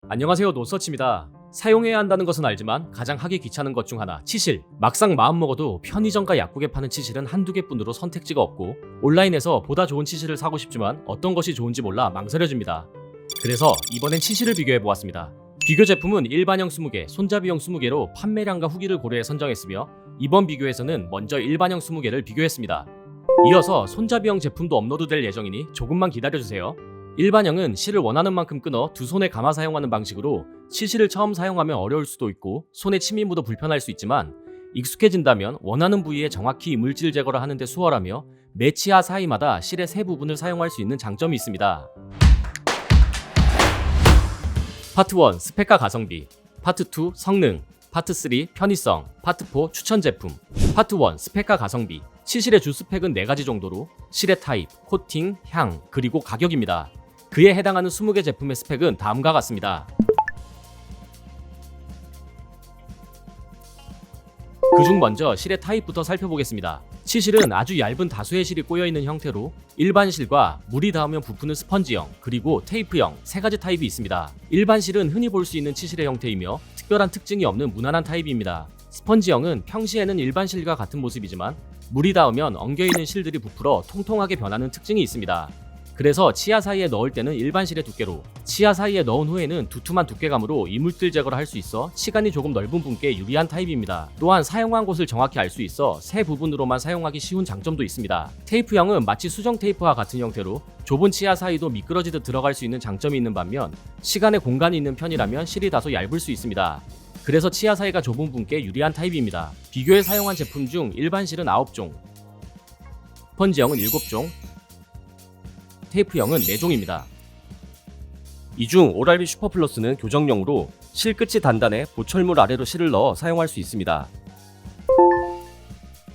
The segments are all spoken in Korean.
안녕하세요, 노서치입니다. 사용해야 한다는 것은 알지만 가장 하기 귀찮은 것 중 하나, 치실. 막상 마음먹어도 편의점과 약국에 파는 치실은 한두 개뿐으로 선택지가 없고 온라인에서 보다 좋은 치실을 사고 싶지만 어떤 것이 좋은지 몰라 망설여집니다. 그래서 이번엔 치실을 비교해보았습니다. 비교 제품은 일반형 20개, 손잡이형 20개로 판매량과 후기를 고려해 선정했으며 이번 비교에서는 먼저 일반형 20개를 비교했습니다. 이어서 손잡이형 제품도 업로드될 예정이니 조금만 기다려주세요. 일반형은 실을 원하는 만큼 끊어 두 손에 감아 사용하는 방식으로 치실을 처음 사용하면 어려울 수도 있고 손에 침이 묻어 불편할 수 있지만 익숙해진다면 원하는 부위에 정확히 이물질 제거를 하는데 수월하며 매 치아 사이마다 실의 세 부분을 사용할 수 있는 장점이 있습니다. 파트 1 스펙과 가성비, 파트 2 성능, 파트 3 편의성, 파트 4 추천 제품. 파트 1 스펙과 가성비. 치실의 주 스펙은 4가지 정도로 실의 타입, 코팅, 향, 그리고 가격입니다. 그에 해당하는 20개 제품의 스펙은 다음과 같습니다. 그중 먼저 실의 타입부터 살펴보겠습니다. 치실은 아주 얇은 다수의 실이 꼬여있는 형태로 일반 실과 물이 닿으면 부푸는 스펀지형, 그리고 테이프형 3가지 타입이 있습니다. 일반 실은 흔히 볼 수 있는 치실의 형태이며 특별한 특징이 없는 무난한 타입입니다. 스펀지형은 평시에는 일반 실과 같은 모습이지만 물이 닿으면 엉겨있는 실들이 부풀어 통통하게 변하는 특징이 있습니다. 그래서 치아 사이에 넣을 때는 일반 실의 두께로, 치아 사이에 넣은 후에는 두툼한 두께감으로 이물질 제거를 할 수 있어 치간이 조금 넓은 분께 유리한 타입입니다. 또한 사용한 곳을 정확히 알 수 있어 세 부분으로만 사용하기 쉬운 장점도 있습니다. 테이프형은 마치 수정 테이프와 같은 형태로 좁은 치아 사이도 미끄러지듯 들어갈 수 있는 장점이 있는 반면 치간에 공간이 있는 편이라면 실이 다소 얇을 수 있습니다. 그래서 치아 사이가 좁은 분께 유리한 타입입니다. 비교해 사용한 제품 중 일반 실은 9종, 스펀지형은 7종, 테이프형은 4종입니다. 이 중 오랄비 슈퍼플러스는 교정용으로 실 끝이 단단해 보철물 아래로 실을 넣어 사용할 수 있습니다.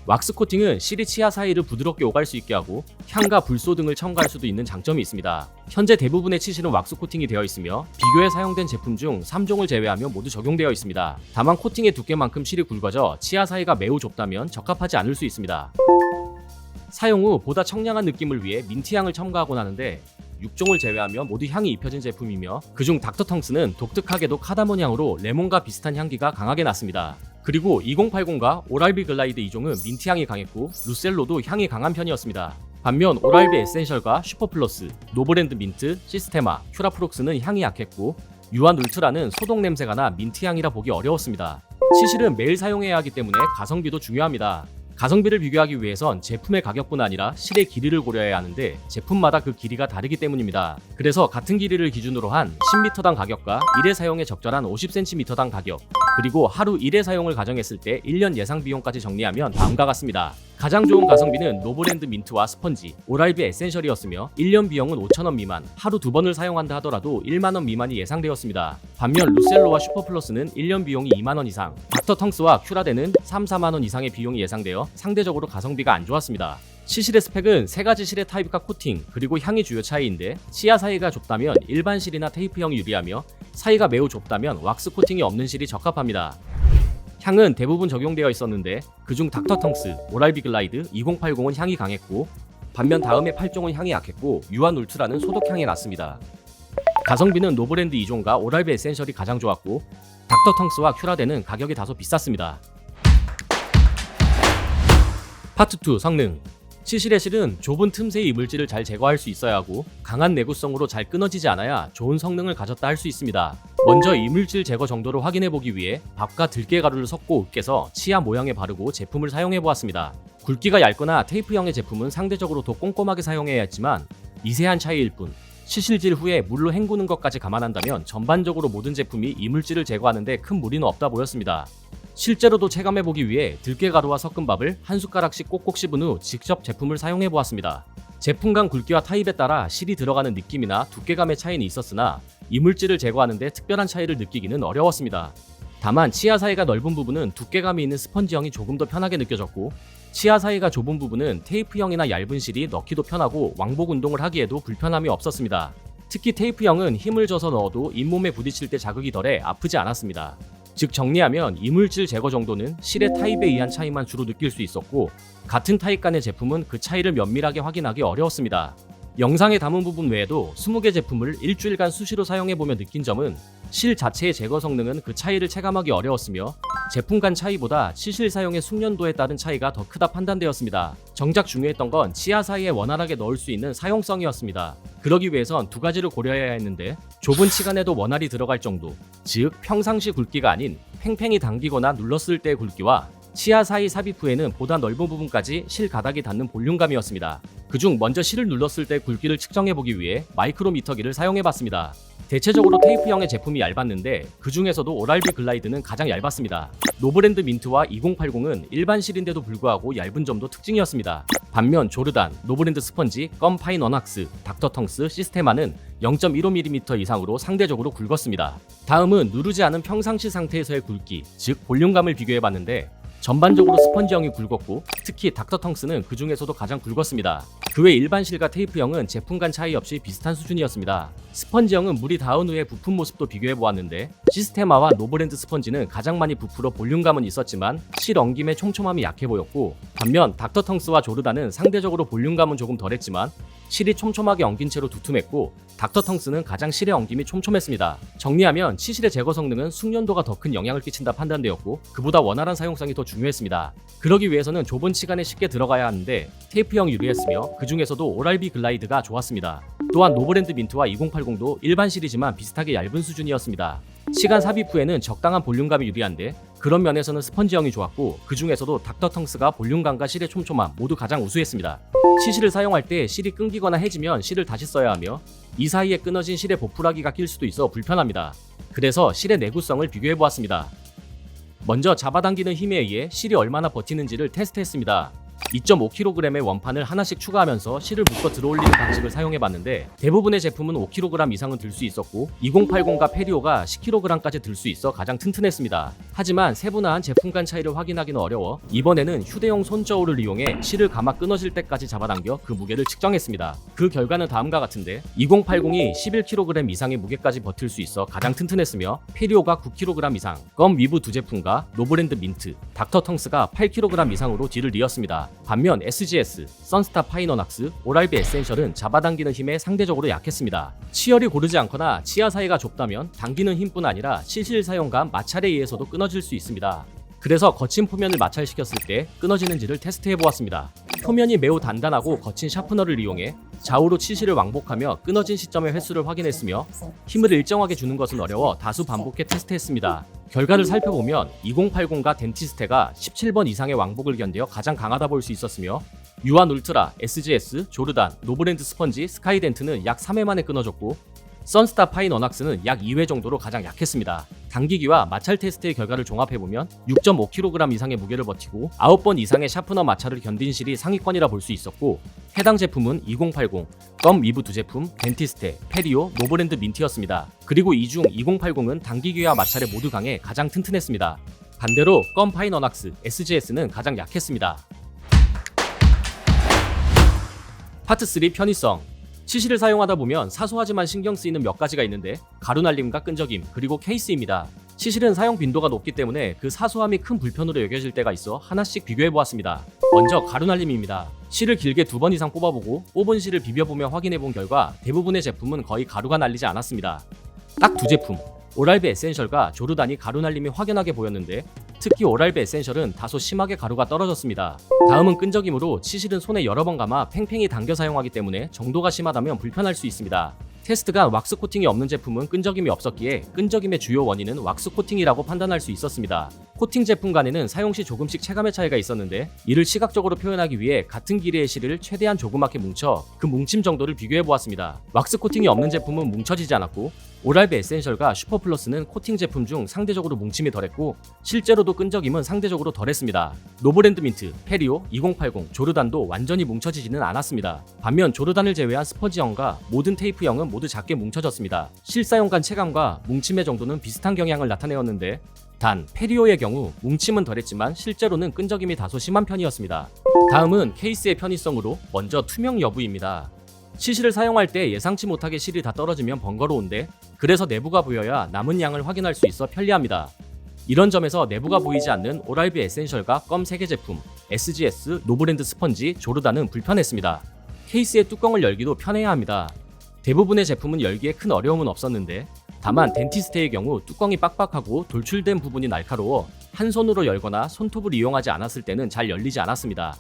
왁스 코팅은 실이 치아 사이를 부드럽게 오갈 수 있게 하고 향과 불소 등을 첨가할 수도 있는 장점이 있습니다. 현재 대부분의 치실은 왁스 코팅이 되어 있으며 비교에 사용된 제품 중 3종을 제외하면 모두 적용되어 있습니다. 다만 코팅의 두께만큼 실이 굵어져 치아 사이가 매우 좁다면 적합하지 않을 수 있습니다. 사용 후 보다 청량한 느낌을 위해 민트향을 첨가하곤 하는데 6종을 제외하면 모두 향이 입혀진 제품이며 그중 닥터텅스는 독특하게도 카다몬 향으로 레몬과 비슷한 향기가 강하게 났습니다. 그리고 2080과 오랄비 글라이드 2종은 민트향이 강했고 루셀로도 향이 강한 편이었습니다. 반면 오랄비 에센셜과 슈퍼플러스, 노브랜드 민트, 시스테마, 큐라프록스는 향이 약했고 유한 울트라는 소독 냄새가 나 민트향이라 보기 어려웠습니다. 치실은 매일 사용해야 하기 때문에 가성비도 중요합니다. 가성비를 비교하기 위해선 제품의 가격뿐 아니라 실의 길이를 고려해야 하는데 제품마다 그 길이가 다르기 때문입니다. 그래서 같은 길이를 기준으로 한 10m당 가격과 1회 사용에 적절한 50cm당 가격, 그리고 하루 1회 사용을 가정했을 때 1년 예상 비용까지 정리하면 다음과 같습니다. 가장 좋은 가성비는 노브랜드 민트와 스펀지, 오랄비 에센셜이었으며 1년 비용은 5,000원 미만, 하루 2번을 사용한다 하더라도 1만원 미만이 예상되었습니다. 반면 루셀로와 슈퍼플러스는 1년 비용이 2만원 이상, 닥터텅스와 큐라데는 3, 4만원 이상의 비용이 예상되어 상대적으로 가성비가 안 좋았습니다. 치실의 스펙은 3가지 실의 타입과 코팅, 그리고 향이 주요 차이인데 치아 사이가 좁다면 일반 실이나 테이프형이 유리하며 사이가 매우 좁다면 왁스 코팅이 없는 실이 적합합니다. 향은 대부분 적용되어 있었는데 그중 닥터텅스, 오랄비 글라이드 2080은 향이 강했고 반면 다음의 8종은 향이 약했고 유한 울트라는 소독향이 났습니다. 가성비는 노브랜드 2종과 오랄비 에센셜이 가장 좋았고 닥터텅스와 큐라데는 가격이 다소 비쌌습니다. 파트 2 성능. 치실의 실은 좁은 틈새의 이물질을 잘 제거할 수 있어야 하고 강한 내구성으로 잘 끊어지지 않아야 좋은 성능을 가졌다 할 수 있습니다. 먼저 이물질 제거 정도를 확인해보기 위해 밥과 들깨가루를 섞고 으깨서 치아 모양에 바르고 제품을 사용해보았습니다. 굵기가 얇거나 테이프형의 제품은 상대적으로 더 꼼꼼하게 사용해야 했지만 미세한 차이일 뿐, 치실질 후에 물로 헹구는 것까지 감안한다면 전반적으로 모든 제품이 이물질을 제거하는 데 큰 무리는 없다 보였습니다. 실제로도 체감해보기 위해 들깨가루와 섞은 밥을 한 숟가락씩 꼭꼭 씹은 후 직접 제품을 사용해보았습니다. 제품 간 굵기와 타입에 따라 실이 들어가는 느낌이나 두께감의 차이는 있었으나 이물질을 제거하는 데 특별한 차이를 느끼기는 어려웠습니다. 다만 치아 사이가 넓은 부분은 두께감이 있는 스펀지형이 조금 더 편하게 느껴졌고 치아 사이가 좁은 부분은 테이프형이나 얇은 실이 넣기도 편하고 왕복 운동을 하기에도 불편함이 없었습니다. 특히 테이프형은 힘을 줘서 넣어도 잇몸에 부딪힐 때 자극이 덜해 아프지 않았습니다. 즉 정리하면 이물질 제거 정도는 실의 타입에 의한 차이만 주로 느낄 수 있었고 같은 타입 간의 제품은 그 차이를 면밀하게 확인하기 어려웠습니다. 영상에 담은 부분 외에도 20개 제품을 일주일간 수시로 사용해보며 느낀 점은 실 자체의 제거 성능은 그 차이를 체감하기 어려웠으며 제품 간 차이보다 치실 사용의 숙련도에 따른 차이가 더 크다 판단되었습니다. 정작 중요했던 건 치아 사이에 원활하게 넣을 수 있는 사용성이었습니다. 그러기 위해선 두 가지를 고려해야 했는데 좁은 치간에도 원활히 들어갈 정도, 즉 평상시 굵기가 아닌 팽팽히 당기거나 눌렀을 때의 굵기와 치아 사이 삽입 후에는 보다 넓은 부분까지 실 가닥이 닿는 볼륨감이었습니다. 그중 먼저 실을 눌렀을 때 굵기를 측정해보기 위해 마이크로미터기를 사용해봤습니다. 대체적으로 테이프형의 제품이 얇았는데 그 중에서도 오랄비 글라이드는 가장 얇았습니다. 노브랜드 민트와 2080은 일반 실인데도 불구하고 얇은 점도 특징이었습니다. 반면 조르단, 노브랜드 스펀지, 껌 파인 원왁스, 닥터텅스, 시스테마는 0.15mm 이상으로 상대적으로 굵었습니다. 다음은 누르지 않은 평상시 상태에서의 굵기, 즉 볼륨감을 비교해봤는데 전반적으로 스펀지형이 굵었고 특히 닥터텅스는 그 중에서도 가장 굵었습니다. 그 외 일반 실과 테이프형은 제품 간 차이 없이 비슷한 수준이었습니다. 스펀지형은 물이 닿은 후의 부품 모습도 비교해보았는데 시스테마와 노브랜드 스펀지는 가장 많이 부풀어 볼륨감은 있었지만 실 엉김의 촘촘함이 약해 보였고 반면 닥터텅스와 조르단은 상대적으로 볼륨감은 조금 덜했지만 실이 촘촘하게 엉긴 채로 두툼했고 닥터텅스는 가장 실의 엉김이 촘촘했습니다. 정리하면 치실의 제거 성능은 숙련도가 더 큰 영향을 끼친다 판단되었고 그보다 원활한 사용성이 더 중요했습니다. 그러기 위해서는 좁은 치간에 쉽게 들어가야 하는데 테이프형 유리했으며 그 중에서도 오랄비 글라이드가 좋았습니다. 또한 노브랜드 민트와 2080도 일반 실이지만 비슷하게 얇은 수준이었습니다. 치간 삽입 후에는 적당한 볼륨감이 유리한데 그런 면에서는 스펀지형이 좋았고 그 중에서도 닥터텅스가 볼륨감과 실의 촘촘함 모두 가장 우수했습니다. 치실을 사용할 때 실이 끊기거나 해지면 실을 다시 써야 하며 이 사이에 끊어진 실의 보풀하기가 낄 수도 있어 불편합니다. 그래서 실의 내구성을 비교해보았습니다. 먼저 잡아당기는 힘에 의해 실이 얼마나 버티는지를 테스트했습니다. 2.5kg의 원판을 하나씩 추가하면서 실을 묶어 들어올리는 방식을 사용해봤는데 대부분의 제품은 5kg 이상은 들 수 있었고 2080과 페리오가 10kg까지 들 수 있어 가장 튼튼했습니다. 하지만 세분화한 제품 간 차이를 확인하기는 어려워 이번에는 휴대용 손저울을 이용해 실을 감아 끊어질 때까지 잡아당겨 그 무게를 측정했습니다. 그 결과는 다음과 같은데 2080이 11kg 이상의 무게까지 버틸 수 있어 가장 튼튼했으며 페리오가 9kg 이상, 껌 위브 두 제품과 노브랜드 민트, 닥터텅스가 8kg 이상으로 뒤를 이었습니다. 반면 SGS, 선스타 파인 원왁스, 오랄비 에센셜은 잡아당기는 힘에 상대적으로 약했습니다. 치열이 고르지 않거나 치아 사이가 좁다면 당기는 힘뿐 아니라 실실 사용감 마찰에 의해서도 끊어질 수 있습니다. 그래서 거친 표면을 마찰시켰을 때 끊어지는지를 테스트해보았습니다. 표면이 매우 단단하고 거친 샤프너를 이용해 좌우로 치실을 왕복하며 끊어진 시점의 횟수를 확인했으며 힘을 일정하게 주는 것은 어려워 다수 반복해 테스트했습니다. 결과를 살펴보면 2080과 덴티스테가 17번 이상의 왕복을 견뎌 가장 강하다 볼 수 있었으며 유한 울트라, SGS, 조르단, 노브랜드 스펀지, 스카이덴트는 약 3회 만에 끊어졌고 선스타 파인 원왁스는 약 2회 정도로 가장 약했습니다. 당기기와 마찰 테스트의 결과를 종합해보면 6.5kg 이상의 무게를 버티고 9번 이상의 샤프너 마찰을 견딘 실이 상위권이라 볼 수 있었고 해당 제품은 2080, 껌 위브 두 제품, 덴티스테, 페리오, 노브랜드 민트였습니다. 그리고 이 중 2080은 당기기와 마찰에 모두 강해 가장 튼튼했습니다. 반대로 껌 파인 원왁스, SGS는 가장 약했습니다. 파트 3 편의성. 치실을 사용하다 보면 사소하지만 신경 쓰이는 몇 가지가 있는데 가루날림과 끈적임 그리고 케이스입니다. 치실은 사용 빈도가 높기 때문에 그 사소함이 큰 불편으로 여겨질 때가 있어 하나씩 비교해보았습니다. 먼저 가루날림입니다. 실을 길게 2번 이상 뽑아보고 뽑은 실을 비벼보며 확인해본 결과 대부분의 제품은 거의 가루가 날리지 않았습니다. 딱 두 제품, 오랄비 에센셜과 조르단이 가루날림이 확연하게 보였는데 특히 오랄비 에센셜은 다소 심하게 가루가 떨어졌습니다. 다음은 끈적임으로 치실은 손에 여러 번 감아 팽팽히 당겨 사용하기 때문에 정도가 심하다면 불편할 수 있습니다. 테스트가 왁스 코팅이 없는 제품은 끈적임이 없었기에 끈적임의 주요 원인은 왁스 코팅이라고 판단할 수 있었습니다. 코팅 제품 간에는 사용 시 조금씩 체감의 차이가 있었는데 이를 시각적으로 표현하기 위해 같은 길이의 실을 최대한 조그맣게 뭉쳐 그 뭉침 정도를 비교해보았습니다. 왁스 코팅이 없는 제품은 뭉쳐지지 않았고 오랄비 에센셜과 슈퍼플러스는 코팅 제품 중 상대적으로 뭉침이 덜했고 실제로도 끈적임은 상대적으로 덜했습니다. 노브랜드 민트, 페리오, 2080, 조르단도 완전히 뭉쳐지지는 않았습니다. 반면 조르단을 제외한 스펀지형과 모든 테이프형은 모두 작게 뭉쳐졌습니다. 실사용 간 체감과 뭉침의 정도는 비슷한 경향을 나타내었는데 단 페리오의 경우 뭉침은 덜했지만 실제로는 끈적임이 다소 심한 편이었습니다. 다음은 케이스의 편의성으로 먼저 투명 여부입니다. 치실을 사용할 때 예상치 못하게 실이 다 떨어지면 번거로운데 그래서 내부가 보여야 남은 양을 확인할 수 있어 편리합니다. 이런 점에서 내부가 보이지 않는 오랄비 에센셜과 껌 3개 제품, SGS, 노브랜드 스펀지, 조르단은 불편했습니다. 케이스의 뚜껑을 열기도 편해야 합니다. 대부분의 제품은 열기에 큰 어려움은 없었는데 다만 덴티스테의 경우 뚜껑이 빡빡하고 돌출된 부분이 날카로워 한 손으로 열거나 손톱을 이용하지 않았을 때는 잘 열리지 않았습니다.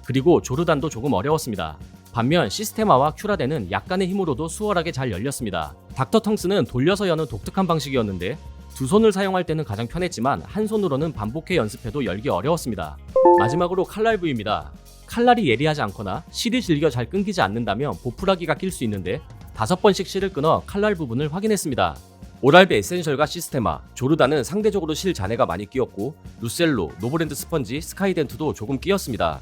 그리고 조르단도 조금 어려웠습니다. 반면 시스테마와 큐라데는 약간의 힘으로도 수월하게 잘 열렸습니다. 닥터텅스는 돌려서 여는 독특한 방식이었는데 두 손을 사용할 때는 가장 편했지만 한 손으로는 반복해 연습해도 열기 어려웠습니다. 마지막으로 칼날 부위입니다. 칼날이 예리하지 않거나 실이 질겨 잘 끊기지 않는다면 보풀하기가 낄 수 있는데 5번씩 실을 끊어 칼날 부분을 확인했습니다. 오랄비 에센셜과 시스테마, 조르단은 상대적으로 실 잔해가 많이 끼었고 루셀로, 노브랜드 스펀지, 스카이덴트도 조금 끼었습니다.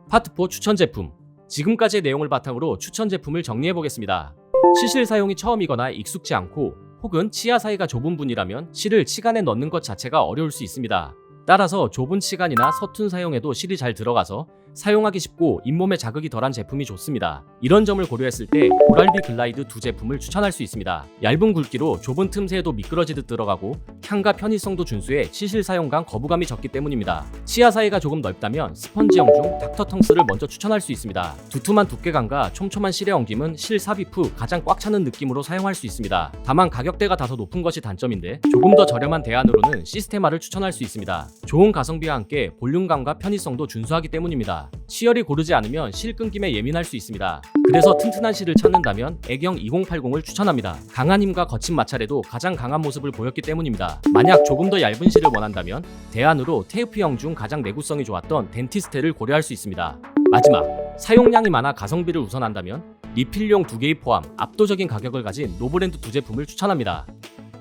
파트 4 추천 제품. 지금까지의 내용을 바탕으로 추천 제품을 정리해보겠습니다. 치실 사용이 처음이거나 익숙지 않고 혹은 치아 사이가 좁은 분이라면 실을 치간에 넣는 것 자체가 어려울 수 있습니다. 따라서 좁은 치간이나 서툰 사용에도 실이 잘 들어가서 사용하기 쉽고 잇몸에 자극이 덜한 제품이 좋습니다. 이런 점을 고려했을 때 오랄비 글라이드 두 제품을 추천할 수 있습니다. 얇은 굵기로 좁은 틈새에도 미끄러지듯 들어가고 향과 편의성도 준수해 치실 사용감 거부감이 적기 때문입니다. 치아 사이가 조금 넓다면 스펀지형 중 닥터텅스를 먼저 추천할 수 있습니다. 두툼한 두께감과 촘촘한 실의 엉김은 실 삽입 후 가장 꽉 차는 느낌으로 사용할 수 있습니다. 다만 가격대가 다소 높은 것이 단점인데 조금 더 저렴한 대안으로는 시스테마를 추천할 수 있습니다. 좋은 가성비와 함께 볼륨감과 편의성도 준수하기 때문입니다. 치열이 고르지 않으면 실 끊김에 예민할 수 있습니다. 그래서 튼튼한 실을 찾는다면 애경 2080을 추천합니다. 강한 힘과 거친 마찰에도 가장 강한 모습을 보였기 때문입니다. 만약 조금 더 얇은 실을 원한다면 대안으로 테이프형 중 가장 내구성이 좋았던 덴티스테를 고려할 수 있습니다. 마지막, 사용량이 많아 가성비를 우선한다면 리필용 2개의 포함 압도적인 가격을 가진 노브랜드 두 제품을 추천합니다.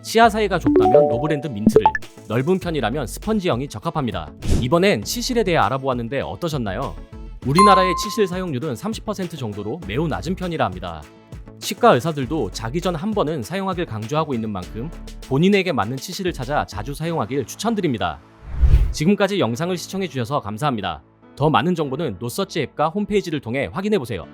치아 사이가 좁다면 노브랜드 민트를, 넓은 편이라면 스펀지형이 적합합니다. 이번엔 치실에 대해 알아보았는데 어떠셨나요? 우리나라의 치실 사용률은 30% 정도로 매우 낮은 편이라 합니다. 치과 의사들도 자기 전 한 번은 사용하길 강조하고 있는 만큼 본인에게 맞는 치실을 찾아 자주 사용하길 추천드립니다. 지금까지 영상을 시청해주셔서 감사합니다. 더 많은 정보는 노서치 앱과 홈페이지를 통해 확인해보세요.